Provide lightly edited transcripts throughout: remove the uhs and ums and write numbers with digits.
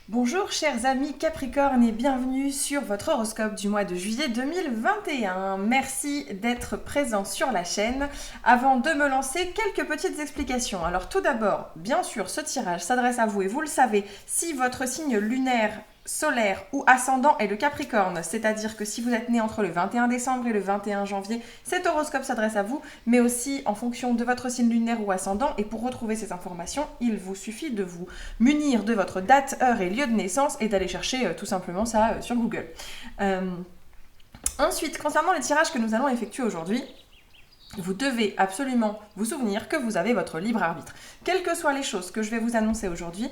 Bonjour chers amis Capricorne et bienvenue sur votre horoscope du mois de juillet 2021. Merci d'être présent sur la chaîne. Avant de me lancer, quelques petites explications. Alors tout d'abord, bien sûr, ce tirage s'adresse à vous et vous le savez, si votre signe lunaire, solaire ou ascendant est le Capricorne, c'est-à-dire que si vous êtes né entre le 21 décembre et le 21 janvier, cet horoscope s'adresse à vous, mais aussi en fonction de votre signe lunaire ou ascendant. Et pour retrouver ces informations, il vous suffit de vous munir de votre date, heure et lieu de naissance et d'aller chercher tout simplement ça sur Google. Ensuite, concernant les tirages que nous allons effectuer aujourd'hui, vous devez absolument vous souvenir que vous avez votre libre arbitre. Quelles que soient les choses que je vais vous annoncer aujourd'hui,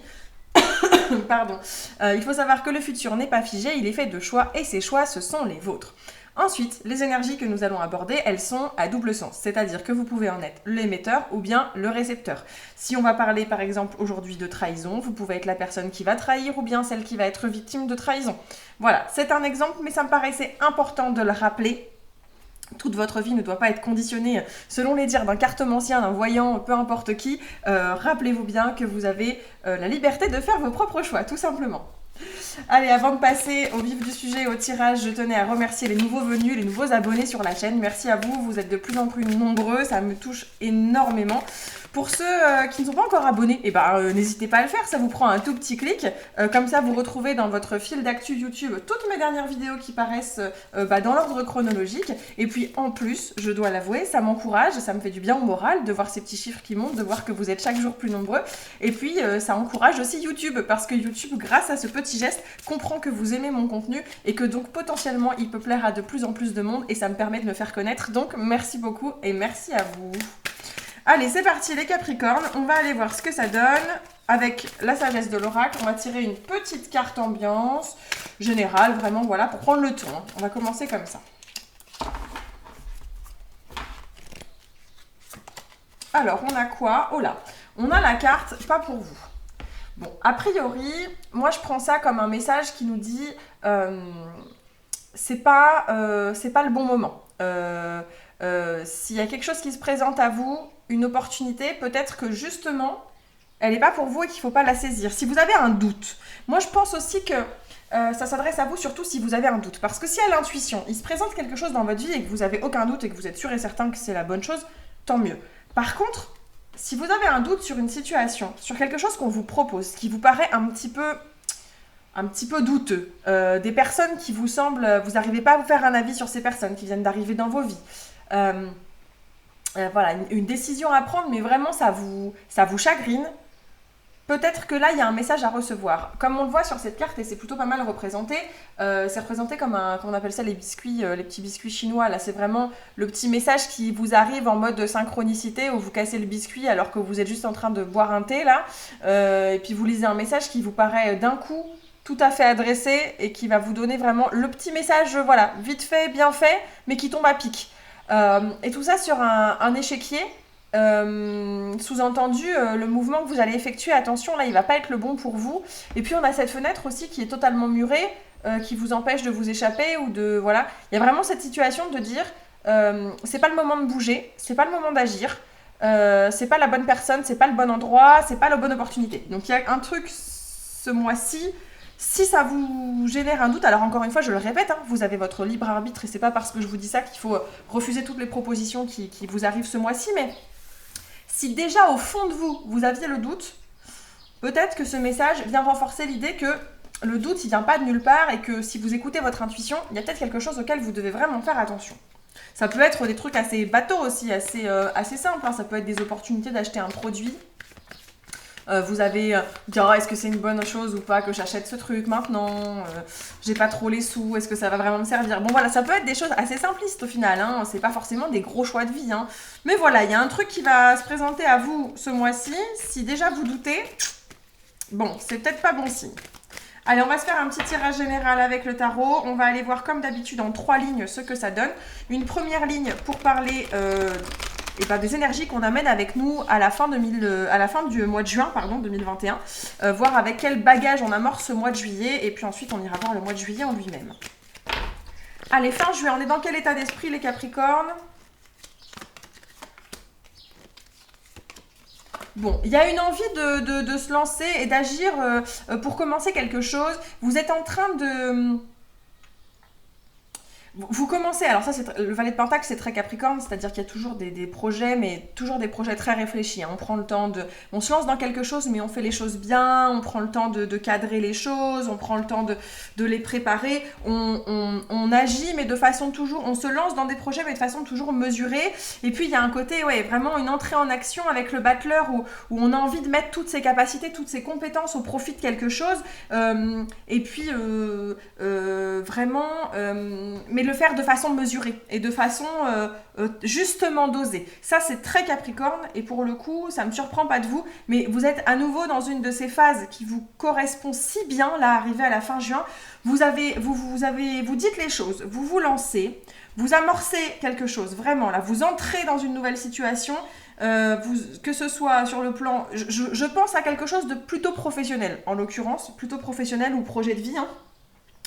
pardon, il faut savoir que le futur n'est pas figé, il est fait de choix et ces choix, ce sont les vôtres. Ensuite, les énergies que nous allons aborder, elles sont à double sens, c'est-à-dire que vous pouvez en être l'émetteur ou bien le récepteur. Si on va parler par exemple aujourd'hui de trahison, vous pouvez être la personne qui va trahir ou bien celle qui va être victime de trahison. Voilà, c'est un exemple, mais ça me paraissait important de le rappeler. Toute votre vie ne doit pas être conditionnée selon les dires d'un cartomancien, d'un voyant, peu importe qui. Rappelez-vous bien que vous avez la liberté de faire vos propres choix, tout simplement. Allez, avant de passer au vif du sujet, au tirage, je tenais à remercier les nouveaux venus, les nouveaux abonnés sur la chaîne. Merci à vous, vous êtes de plus en plus nombreux, ça me touche énormément. Pour ceux qui ne sont pas encore abonnés, n'hésitez pas à le faire, ça vous prend un tout petit clic. Comme ça, vous retrouvez dans votre fil d'actu YouTube toutes mes dernières vidéos qui paraissent dans l'ordre chronologique. Et puis en plus, je dois l'avouer, ça m'encourage, ça me fait du bien au moral de voir ces petits chiffres qui montent, de voir que vous êtes chaque jour plus nombreux. Et puis, ça encourage aussi YouTube, parce que YouTube, grâce à ce petit geste, comprend que vous aimez mon contenu et que donc potentiellement, il peut plaire à de plus en plus de monde et ça me permet de me faire connaître. Donc, merci beaucoup et merci à vous. Allez, c'est parti les Capricornes, on va aller voir ce que ça donne avec la sagesse de l'oracle. On va tirer une petite carte ambiance générale, vraiment, voilà, pour prendre le ton. On va commencer comme ça. Alors, on a quoi? Oh là, on a la carte « Pas pour vous ». Bon, a priori, moi je prends ça comme un message qui nous dit c'est pas le bon moment. S'il y a quelque chose qui se présente à vous, une opportunité, peut-être que justement, elle n'est pas pour vous et qu'il ne faut pas la saisir. Si vous avez un doute, moi je pense aussi que ça s'adresse à vous surtout si vous avez un doute. Parce que si à l'intuition, il se présente quelque chose dans votre vie et que vous n'avez aucun doute et que vous êtes sûr et certain que c'est la bonne chose, tant mieux. Par contre, si vous avez un doute sur une situation, sur quelque chose qu'on vous propose, qui vous paraît un petit peu douteux, des personnes qui vous semblent, vous n'arrivez pas à vous faire un avis sur ces personnes qui viennent d'arriver dans vos vies, voilà, une décision à prendre, mais vraiment ça vous chagrine, peut-être que là il y a un message à recevoir. Comme on le voit sur cette carte, et c'est plutôt pas mal représenté, c'est représenté comme comment on appelle ça, les biscuits, les petits biscuits chinois. Là, c'est vraiment le petit message qui vous arrive en mode synchronicité où vous cassez le biscuit alors que vous êtes juste en train de boire un thé là, et puis vous lisez un message qui vous paraît d'un coup tout à fait adressé et qui va vous donner vraiment le petit message, voilà, vite fait, bien fait, mais qui tombe à pic. Et tout ça sur un échiquier. Sous-entendu, le mouvement que vous allez effectuer, attention, là, il va pas être le bon pour vous. Et puis, on a cette fenêtre aussi qui est totalement murée, qui vous empêche de vous échapper ou de... Voilà. Il y a vraiment cette situation de dire, c'est pas le moment de bouger, c'est pas le moment d'agir, c'est pas la bonne personne, c'est pas le bon endroit, c'est pas la bonne opportunité. Donc, il y a un truc ce mois-ci. Si ça vous génère un doute, alors encore une fois, je le répète, hein, vous avez votre libre arbitre et c'est pas parce que je vous dis ça qu'il faut refuser toutes les propositions qui vous arrivent ce mois-ci, mais si déjà au fond de vous, vous aviez le doute, peut-être que ce message vient renforcer l'idée que le doute, il vient pas de nulle part et que si vous écoutez votre intuition, il y a peut-être quelque chose auquel vous devez vraiment faire attention. Ça peut être des trucs assez bateaux aussi, assez simples, hein. Ça peut être des opportunités d'acheter un produit. Vous avez dire est-ce que c'est une bonne chose ou pas que j'achète ce truc maintenant, j'ai pas trop les sous, est-ce que ça va vraiment me servir. Bon voilà, ça peut être des choses assez simplistes au final, hein, c'est pas forcément des gros choix de vie, hein. Mais voilà, il y a un truc qui va se présenter à vous ce mois-ci. Si déjà vous doutez, bon, c'est peut-être pas bon signe. Allez, on va se faire un petit tirage général avec le tarot. On va aller voir comme d'habitude en 3 lignes ce que ça donne. Une première ligne pour parler des énergies qu'on amène avec nous à la fin du mois de juin 2021. Voir avec quel bagage on amorce ce mois de juillet. Et puis ensuite, on ira voir le mois de juillet en lui-même. Allez, fin juillet, on est dans quel état d'esprit les Capricornes? Bon, il y a une envie de se lancer et d'agir pour commencer quelque chose. Vous êtes en train de... Vous commencez, alors ça, le valet de Pentacle, c'est très Capricorne, c'est-à-dire qu'il y a toujours des projets, mais toujours des projets très réfléchis, hein. On prend le temps on se lance dans quelque chose, mais on fait les choses bien, on prend le temps de cadrer les choses, on prend le temps de les préparer, on agit, mais de façon toujours, on se lance dans des projets, mais de façon toujours mesurée. Et puis il y a un côté, ouais, vraiment une entrée en action avec le battleur où on a envie de mettre toutes ses capacités, toutes ses compétences au profit de quelque chose. Et puis vraiment, mais le faire de façon mesurée et de façon justement dosée. Ça, c'est très Capricorne et pour le coup, ça ne me surprend pas de vous, mais vous êtes à nouveau dans une de ces phases qui vous correspond si bien, là, arrivé à la fin juin. Vous dites les choses, vous vous lancez, vous amorcez quelque chose, vraiment, là, vous entrez dans une nouvelle situation, que ce soit sur le plan... Je pense à quelque chose de plutôt professionnel, en l'occurrence, plutôt professionnel ou projet de vie, hein,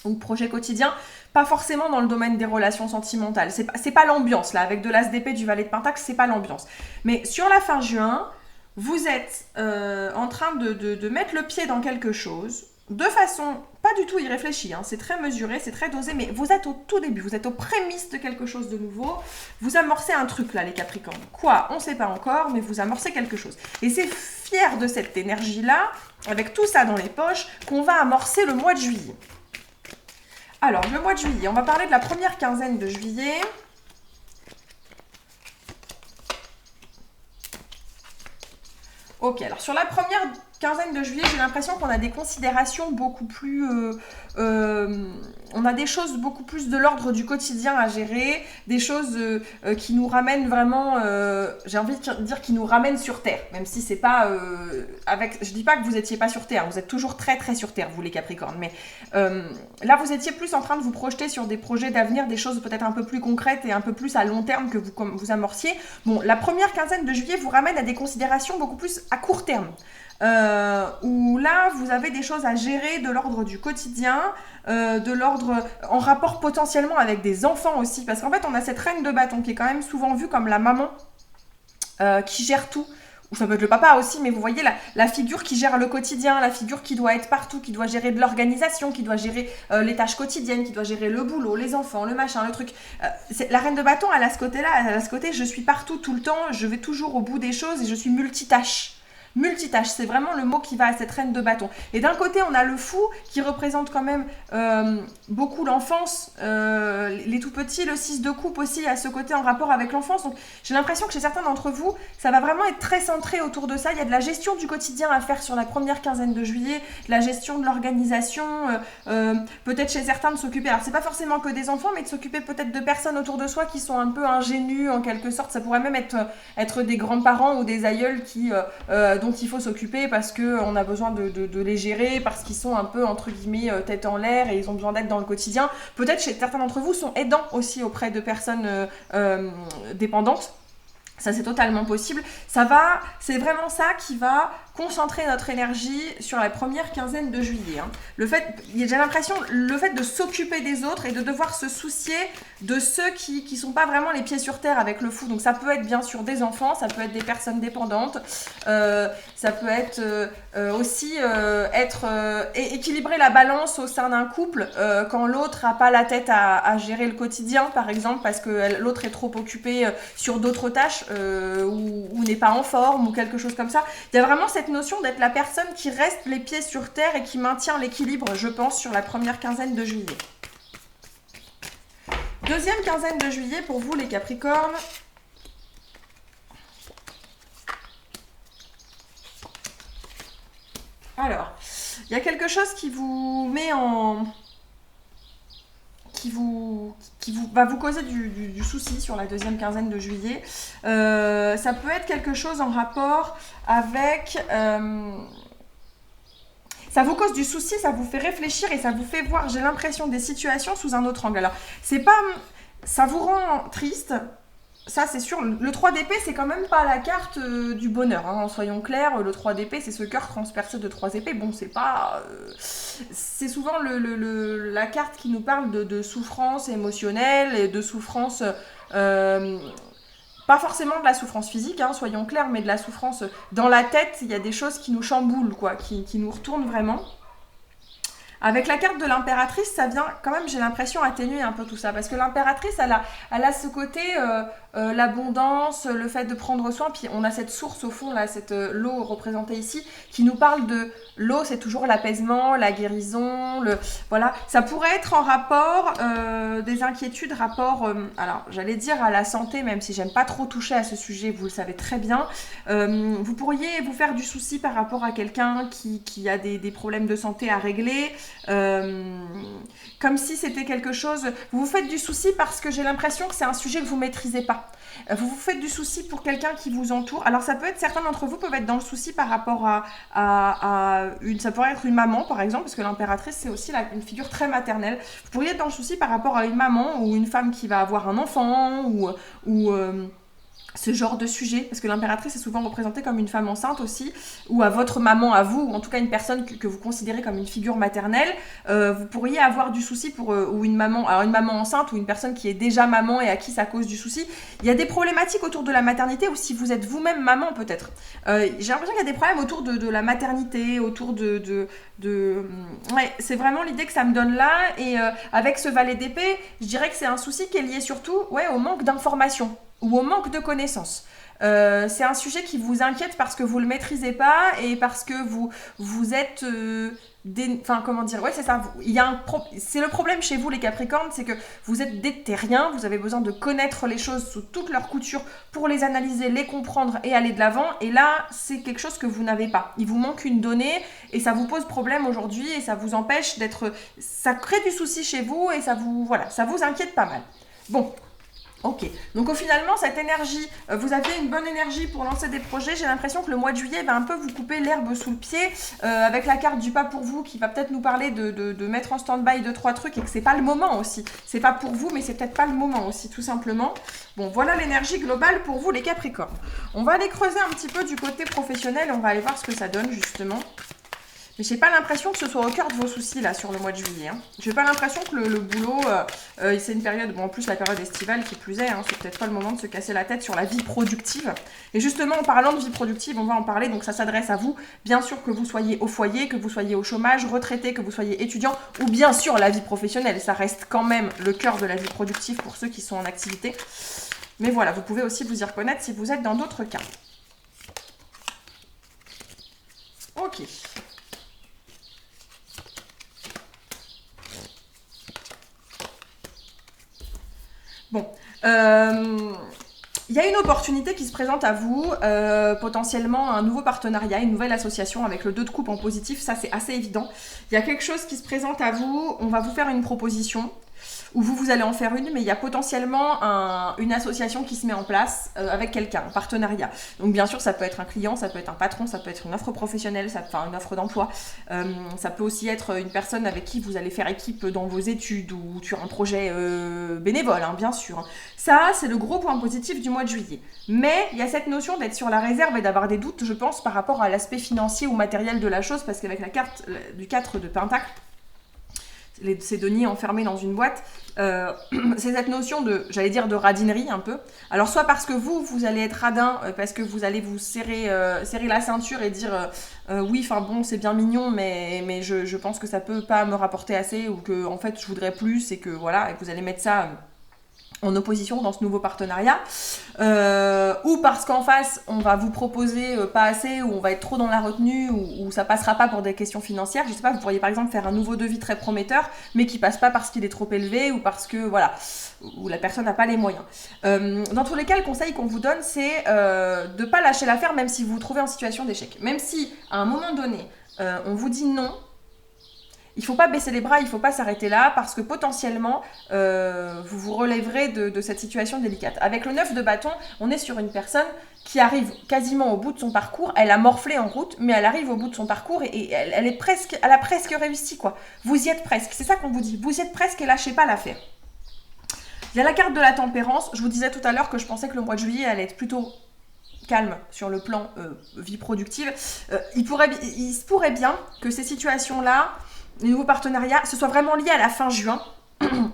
ou projet quotidien, pas forcément dans le domaine des relations sentimentales. C'est pas l'ambiance, là, avec de l'as d'épée du valet de Pentacle, c'est pas l'ambiance. Mais sur la fin juin, vous êtes en train de mettre le pied dans quelque chose, de façon pas du tout irréfléchie, hein, c'est très mesuré, c'est très dosé, mais vous êtes au tout début, vous êtes aux prémices de quelque chose de nouveau, vous amorcez un truc là, les Capricornes. Quoi? On ne sait pas encore, mais vous amorcez quelque chose. Et c'est fier de cette énergie-là, avec tout ça dans les poches, qu'on va amorcer le mois de juillet. Alors, le mois de juillet, on va parler de la première quinzaine de juillet. Ok, alors sur la première quinzaine de juillet, j'ai l'impression qu'on a des considérations beaucoup plus... on a des choses beaucoup plus de l'ordre du quotidien à gérer, des choses qui nous ramènent vraiment, j'ai envie de dire, qui nous ramènent sur Terre, même si c'est pas je dis pas que vous étiez pas sur Terre, vous êtes toujours très très sur Terre, vous les Capricornes, mais là vous étiez plus en train de vous projeter sur des projets d'avenir, des choses peut-être un peu plus concrètes et un peu plus à long terme que vous amorciez. Bon, la première quinzaine de juillet vous ramène à des considérations beaucoup plus à court terme. Où là vous avez des choses à gérer de l'ordre du quotidien, de l'ordre en rapport potentiellement avec des enfants aussi, parce qu'en fait on a cette reine de bâton qui est quand même souvent vue comme la maman qui gère tout, ou ça peut être le papa aussi, mais vous voyez la figure qui gère le quotidien, la figure qui doit être partout, qui doit gérer de l'organisation, qui doit gérer les tâches quotidiennes, qui doit gérer le boulot, les enfants, le machin, le truc. La reine de bâton, elle a ce côté-là, elle a ce côté je suis partout tout le temps, je vais toujours au bout des choses et je suis multitâche. Multitâche, c'est vraiment le mot qui va à cette reine de bâton. Et d'un côté, on a le fou qui représente quand même beaucoup l'enfance, les tout petits, le 6 de coupe aussi à ce côté en rapport avec l'enfance. Donc j'ai l'impression que chez certains d'entre vous, ça va vraiment être très centré autour de ça. Il y a de la gestion du quotidien à faire sur la première quinzaine de juillet, de la gestion de l'organisation, peut-être chez certains de s'occuper, alors c'est pas forcément que des enfants, mais de s'occuper peut-être de personnes autour de soi qui sont un peu ingénues en quelque sorte. Ça pourrait même être des grands-parents ou des aïeuls dont il faut s'occuper parce qu'on a besoin de les gérer, parce qu'ils sont un peu, entre guillemets, tête en l'air et ils ont besoin d'aide dans le quotidien. Peut-être chez certains d'entre vous sont aidants aussi auprès de personnes dépendantes. Ça, c'est totalement possible. C'est vraiment ça qui va concentrer notre énergie sur la première quinzaine de juillet. Hein. J'ai l'impression, le fait de s'occuper des autres et de devoir se soucier de ceux qui sont pas vraiment les pieds sur terre avec le fou. Donc ça peut être bien sûr des enfants, ça peut être des personnes dépendantes, ça peut être aussi équilibrer la balance au sein d'un couple quand l'autre n'a pas la tête à gérer le quotidien, par exemple, parce que l'autre est trop occupé sur d'autres tâches ou n'est pas en forme ou quelque chose comme ça. Il y a vraiment cette notion d'être la personne qui reste les pieds sur terre et qui maintient l'équilibre, je pense, sur la première quinzaine de juillet. Deuxième quinzaine de juillet pour vous les Capricornes. Alors, il y a quelque chose qui vous met en... qui va vous causer du souci sur la deuxième quinzaine de juillet. Ça peut être quelque chose en rapport avec... ça vous cause du souci, ça vous fait réfléchir et ça vous fait voir, j'ai l'impression, des situations sous un autre angle. Alors, c'est pas... ça vous rend triste, ça c'est sûr. Le 3 d'épée, c'est quand même pas la carte du bonheur, hein, soyons clairs. Le 3 d'épée, c'est ce cœur transpercé de 3 épées. Bon, c'est pas... c'est souvent la carte qui nous parle de souffrance émotionnelle et de souffrance pas forcément de la souffrance physique, hein, soyons clairs, mais de la souffrance dans la tête. Il y a des choses qui nous chamboulent, quoi, qui nous retournent vraiment. Avec la carte de l'impératrice, ça vient quand même, j'ai l'impression, atténuer un peu tout ça. Parce que l'impératrice, elle a ce côté, l'abondance, le fait de prendre soin. Puis on a cette source au fond, là, cette l'eau représentée ici, qui nous parle de l'eau, c'est toujours l'apaisement, la guérison. Voilà. Ça pourrait être en rapport, des inquiétudes, rapport, alors j'allais dire à la santé, même si j'aime pas trop toucher à ce sujet, vous le savez très bien. Vous pourriez vous faire du souci par rapport à quelqu'un qui a des problèmes de santé à régler. Comme si c'était quelque chose, vous vous faites du souci parce que j'ai l'impression que c'est un sujet que vous maîtrisez pas. Vous vous faites du souci pour quelqu'un qui vous entoure. Alors ça peut être, certains d'entre vous peuvent être dans le souci par rapport ça pourrait être une maman par exemple, parce que l'impératrice c'est aussi une figure très maternelle. Vous pourriez être dans le souci par rapport à une maman ou une femme qui va avoir un enfant ou ce genre de sujet, parce que l'impératrice est souvent représentée comme une femme enceinte aussi, ou à votre maman à vous, ou en tout cas une personne que vous considérez comme une figure maternelle. Vous pourriez avoir du souci ou une maman enceinte ou une personne qui est déjà maman et à qui ça cause du souci. Il y a des problématiques autour de la maternité, ou si vous êtes vous-même maman peut-être. J'ai l'impression qu'il y a des problèmes autour de la maternité, autour ouais, c'est vraiment l'idée que ça me donne là, et avec ce valet d'épée, je dirais que c'est un souci qui est lié surtout au manque d'informations ou au manque de connaissances. C'est un sujet qui vous inquiète parce que vous ne le maîtrisez pas et parce que vous êtes... Enfin, comment dire, ouais, c'est ça. C'est le problème chez vous, les Capricornes, c'est que vous êtes des terriens, vous avez besoin de connaître les choses sous toutes leurs coutures pour les analyser, les comprendre et aller de l'avant. Et là, c'est quelque chose que vous n'avez pas. Il vous manque une donnée et ça vous pose problème aujourd'hui et ça vous empêche d'être... Ça crée du souci chez vous et ça vous inquiète pas mal. Bon. Ok, donc finalement cette énergie, vous aviez une bonne énergie pour lancer des projets. J'ai l'impression que le mois de juillet va un peu vous couper l'herbe sous le pied, avec la carte du pas pour vous qui va peut-être nous parler de mettre en stand-by 2-3 trucs et que c'est pas le moment aussi. C'est pas pour vous, mais c'est peut-être pas le moment aussi, tout simplement. Bon, voilà l'énergie globale pour vous les Capricornes. On va aller creuser un petit peu du côté professionnel et on va aller voir ce que ça donne justement. Mais j'ai pas l'impression que ce soit au cœur de vos soucis là sur le mois de juillet. Hein. J'ai pas l'impression que le boulot, c'est une période, bon en plus la période estivale qui plus est, hein, c'est peut-être pas le moment de se casser la tête sur la vie productive. Et justement en parlant de vie productive, on va en parler, donc ça s'adresse à vous. Bien sûr que vous soyez au foyer, que vous soyez au chômage, retraité, que vous soyez étudiant, ou bien sûr la vie professionnelle, ça reste quand même le cœur de la vie productive pour ceux qui sont en activité. Mais voilà, vous pouvez aussi vous y reconnaître si vous êtes dans d'autres cas. Ok. Bon, il y a une opportunité qui se présente à vous, potentiellement un nouveau partenariat, une nouvelle association avec le 2 de coupe en positif, ça c'est assez évident. Il y a quelque chose qui se présente à vous, on va vous faire une proposition, ou vous allez en faire une, mais il y a potentiellement une association qui se met en place avec quelqu'un, un partenariat. Donc bien sûr, ça peut être un client, ça peut être un patron, ça peut être une offre professionnelle, une offre d'emploi. Ça peut aussi être une personne avec qui vous allez faire équipe dans vos études ou sur un projet bénévole, hein, bien sûr. Ça, c'est le gros point positif du mois de juillet. Mais il y a cette notion d'être sur la réserve et d'avoir des doutes, je pense, par rapport à l'aspect financier ou matériel de la chose, parce qu'avec la carte du 4 de Pentacle, ces deniers enfermés dans une boîte, c'est cette notion de radinerie un peu. Alors soit parce que vous allez être radin, parce que vous allez vous serrer la ceinture et dire oui, enfin bon, c'est bien mignon, mais je pense que ça peut pas me rapporter assez, ou que en fait je voudrais plus, et que voilà, et que vous allez mettre ça en opposition dans ce nouveau partenariat, ou parce qu'en face on va vous proposer pas assez, ou on va être trop dans la retenue, ou ça passera pas pour des questions financières. Je sais pas, vous pourriez par exemple faire un nouveau devis très prometteur mais qui passe pas parce qu'il est trop élevé, ou parce que voilà, où la personne n'a pas les moyens. Dans tous les cas, le conseil qu'on vous donne, c'est de pas lâcher l'affaire, même si vous vous trouvez en situation d'échec, même si à un moment donné on vous dit non. Il ne faut pas baisser les bras, il ne faut pas s'arrêter là, parce que potentiellement, vous vous relèverez de cette situation délicate. Avec le 9 de bâton, on est sur une personne qui arrive quasiment au bout de son parcours. Elle a morflé en route, mais elle arrive au bout de son parcours et elle a presque réussi, quoi. Vous y êtes presque, c'est ça qu'on vous dit. Vous y êtes presque et lâchez pas l'affaire. Il y a la carte de la tempérance. Je vous disais tout à l'heure que je pensais que le mois de juillet allait être plutôt calme sur le plan vie productive. Il se pourrait bien que ces situations-là, les nouveaux partenariats, ce soit vraiment lié à la fin juin.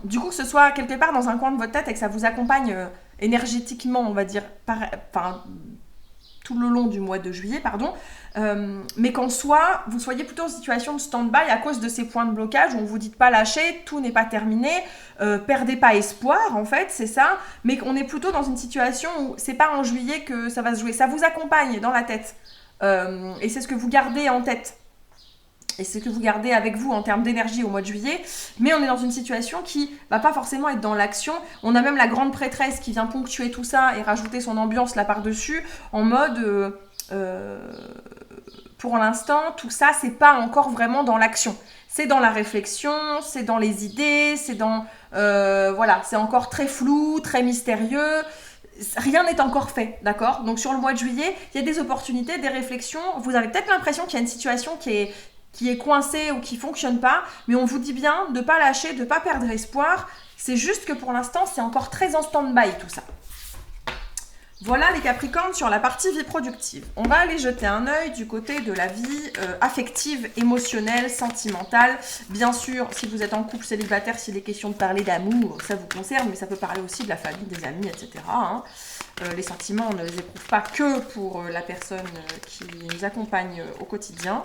Du coup, que ce soit quelque part dans un coin de votre tête et que ça vous accompagne énergétiquement, on va dire, enfin, tout le long du mois de juillet, pardon, mais qu'en soi, vous soyez plutôt en situation de stand-by à cause de ces points de blocage où on vous dit de pas lâcher, tout n'est pas terminé, perdez pas espoir, en fait, c'est ça, mais qu'on est plutôt dans une situation où c'est pas en juillet que ça va se jouer, ça vous accompagne dans la tête, et c'est ce que vous gardez en tête. Et c'est ce que vous gardez avec vous en termes d'énergie au mois de juillet, mais on est dans une situation qui va pas forcément être dans l'action. On a même la grande prêtresse qui vient ponctuer tout ça et rajouter son ambiance là par-dessus, en mode, pour l'instant, tout ça, c'est pas encore vraiment dans l'action. C'est dans la réflexion, c'est dans les idées, c'est dans... voilà, c'est encore très flou, très mystérieux. Rien n'est encore fait, d'accord? Donc sur le mois de juillet, il y a des opportunités, des réflexions. Vous avez peut-être l'impression qu'il y a une situation qui est coincé ou qui fonctionne pas, mais on vous dit bien de pas lâcher, de pas perdre espoir. C'est juste que pour l'instant, c'est encore très en stand-by tout ça. Voilà les Capricornes sur la partie vie productive. On va aller jeter un œil du côté de la vie affective, émotionnelle, sentimentale. Bien sûr, si vous êtes en couple célibataire, s'il est question de parler d'amour, ça vous concerne, mais ça peut parler aussi de la famille, des amis, etc. Hein. Les sentiments, on ne les éprouve pas que pour la personne qui nous accompagne au quotidien.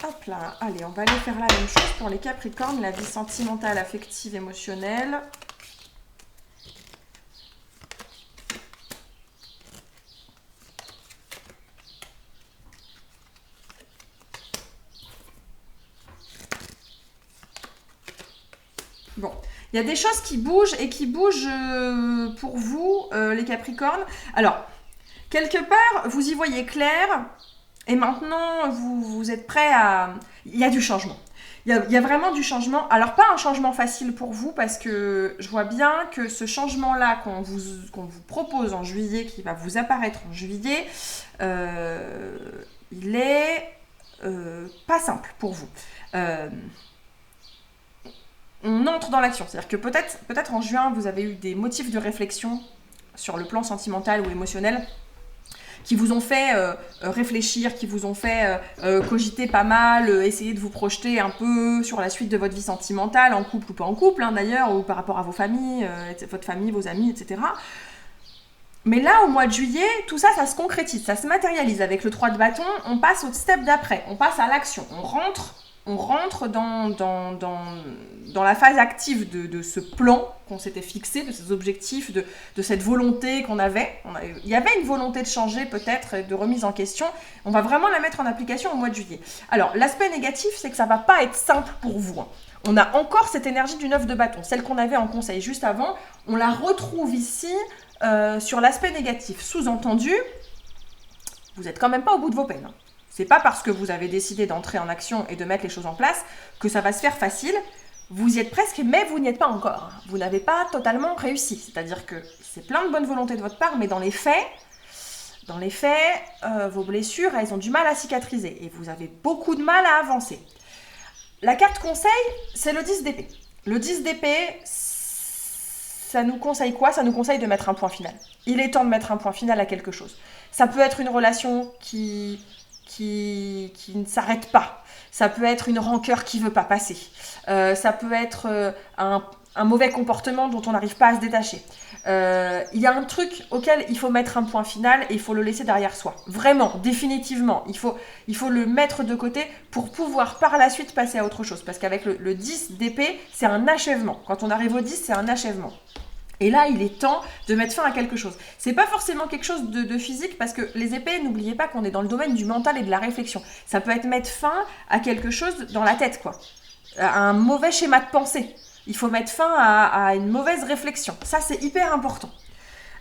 Hop là, allez, on va aller faire la même chose pour les Capricornes, la vie sentimentale, affective, émotionnelle. Bon, il y a des choses qui bougent et qui bougent pour vous, les Capricornes. Alors, quelque part, vous y voyez clair. Et maintenant, vous êtes prêts à... Il y a du changement. Il y a vraiment du changement. Alors, pas un changement facile pour vous, parce que je vois bien que ce changement-là qu'on vous propose en juillet, qui va vous apparaître en juillet, il est pas simple pour vous. On entre dans l'action. C'est-à-dire que peut-être en juin, vous avez eu des motifs de réflexion sur le plan sentimental ou émotionnel qui vous ont fait réfléchir, qui vous ont fait cogiter pas mal, essayer de vous projeter un peu sur la suite de votre vie sentimentale, en couple ou pas en couple, hein, d'ailleurs, ou par rapport à vos familles, votre famille, vos amis, etc. Mais là, au mois de juillet, tout ça, ça se concrétise, ça se matérialise. Avec le 3 de bâton, on passe au step d'après, on passe à l'action, on rentre dans la phase active de ce plan qu'on s'était fixé, de ces objectifs, de cette volonté qu'on avait. Il y avait une volonté de changer peut-être, de remise en question. On va vraiment la mettre en application au mois de juillet. Alors, l'aspect négatif, c'est que ça ne va pas être simple pour vous. On a encore cette énergie du 9 de bâton, celle qu'on avait en conseil juste avant. On la retrouve ici sur l'aspect négatif. Sous-entendu, vous n'êtes quand même pas au bout de vos peines. C'est pas parce que vous avez décidé d'entrer en action et de mettre les choses en place que ça va se faire facile. Vous y êtes presque, mais vous n'y êtes pas encore. Vous n'avez pas totalement réussi. C'est-à-dire que c'est plein de bonne volonté de votre part, mais dans les faits, vos blessures, elles ont du mal à cicatriser et vous avez beaucoup de mal à avancer. La carte conseil, c'est le 10 d'épée. Le 10 d'épée, ça nous conseille quoi? Ça nous conseille de mettre un point final. Il est temps de mettre un point final à quelque chose. Ça peut être une relation qui ne s'arrête pas. Ça peut être une rancœur qui ne veut pas passer. Ça peut être un mauvais comportement dont on n'arrive pas à se détacher. Il y a un truc auquel il faut mettre un point final et il faut le laisser derrière soi. Vraiment, définitivement. Il faut le mettre de côté pour pouvoir par la suite passer à autre chose. Parce qu'avec le 10 d'épée, c'est un achèvement. Quand on arrive au 10, c'est un achèvement. Et là, il est temps de mettre fin à quelque chose. C'est pas forcément quelque chose de physique, parce que les épées, n'oubliez pas qu'on est dans le domaine du mental et de la réflexion. Ça peut être mettre fin à quelque chose dans la tête, quoi. À un mauvais schéma de pensée. Il faut mettre fin à une mauvaise réflexion. Ça, c'est hyper important.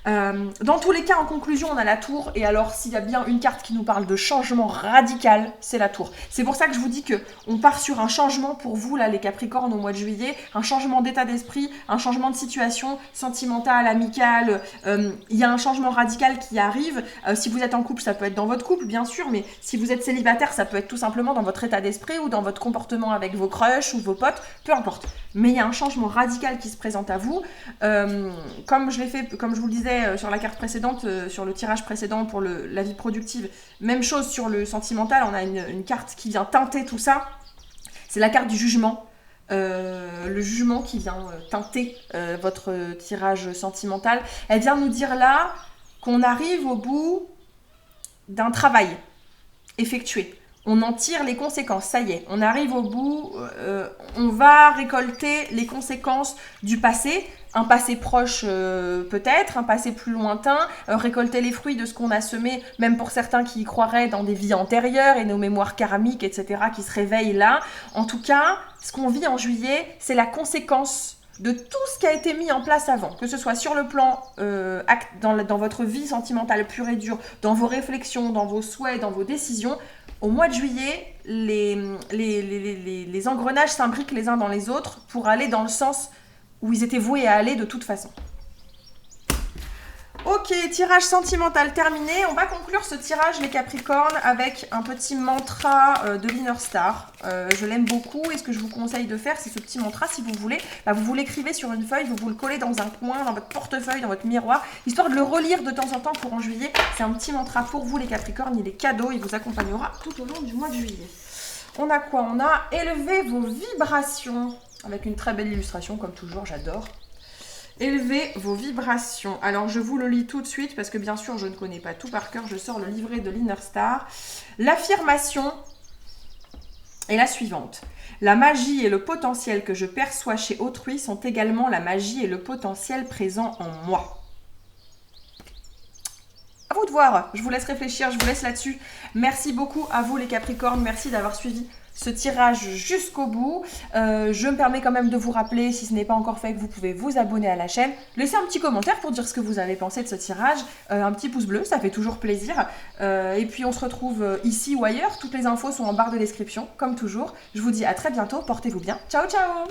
Dans tous les cas, en conclusion, on a la tour. Et alors, s'il y a bien une carte qui nous parle de changement radical, c'est la tour. C'est pour ça que je vous dis qu'on part sur un changement pour vous, là, les Capricornes, au mois de juillet. Un changement d'état d'esprit, un changement de situation sentimentale, amicale. Il y a un changement radical qui arrive. Si vous êtes en couple, ça peut être dans votre couple, bien sûr. Mais si vous êtes célibataire, ça peut être tout simplement dans votre état d'esprit ou dans votre comportement avec vos crushs ou vos potes. Peu importe. Mais il y a un changement radical qui se présente à vous. Comme je vous le disais, sur la carte précédente, sur le tirage précédent pour la vie productive, même chose sur le sentimental, on a une carte qui vient teinter tout ça, c'est la carte du jugement. le jugement qui vient teinter votre tirage sentimental. Elle vient nous dire là qu'on arrive au bout d'un travail effectué. On en tire les conséquences, ça y est, on arrive au bout, on va récolter les conséquences du passé, un passé proche peut-être, un passé plus lointain, récolter les fruits de ce qu'on a semé, même pour certains qui y croiraient dans des vies antérieures et nos mémoires karmiques, etc., qui se réveillent là. En tout cas, ce qu'on vit en juillet, c'est la conséquence de tout ce qui a été mis en place avant, que ce soit sur le plan dans votre vie sentimentale pure et dure, dans vos réflexions, dans vos souhaits, dans vos décisions. Au mois de juillet, les engrenages s'imbriquent les uns dans les autres pour aller dans le sens où ils étaient voués à aller de toute façon. Ok, tirage sentimental terminé. On va conclure ce tirage, les Capricornes, avec un petit mantra de l'Inner Star. Je l'aime beaucoup et ce que je vous conseille de faire, c'est ce petit mantra, si vous voulez, vous l'écrivez sur une feuille, vous le collez dans un coin, dans votre portefeuille, dans votre miroir, histoire de le relire de temps en temps pour en juillet. C'est un petit mantra pour vous, les Capricornes, il est cadeau, il vous accompagnera tout au long du mois de juillet. On a quoi? On a élevé vos vibrations, avec une très belle illustration, comme toujours, j'adore. Élevez vos vibrations. Alors, je vous le lis tout de suite parce que bien sûr, je ne connais pas tout par cœur. Je sors le livret de l'Inner Star. L'affirmation est la suivante. La magie et le potentiel que je perçois chez autrui sont également la magie et le potentiel présents en moi. À vous de voir. Je vous laisse réfléchir. Je vous laisse là-dessus. Merci beaucoup à vous, les Capricornes. Merci d'avoir suivi ce tirage jusqu'au bout. Je me permets quand même de vous rappeler, si ce n'est pas encore fait, que vous pouvez vous abonner à la chaîne. Laissez un petit commentaire pour dire ce que vous avez pensé de ce tirage. Un petit pouce bleu, ça fait toujours plaisir. Et puis on se retrouve ici ou ailleurs. Toutes les infos sont en barre de description, comme toujours. Je vous dis à très bientôt. Portez-vous bien. Ciao, ciao!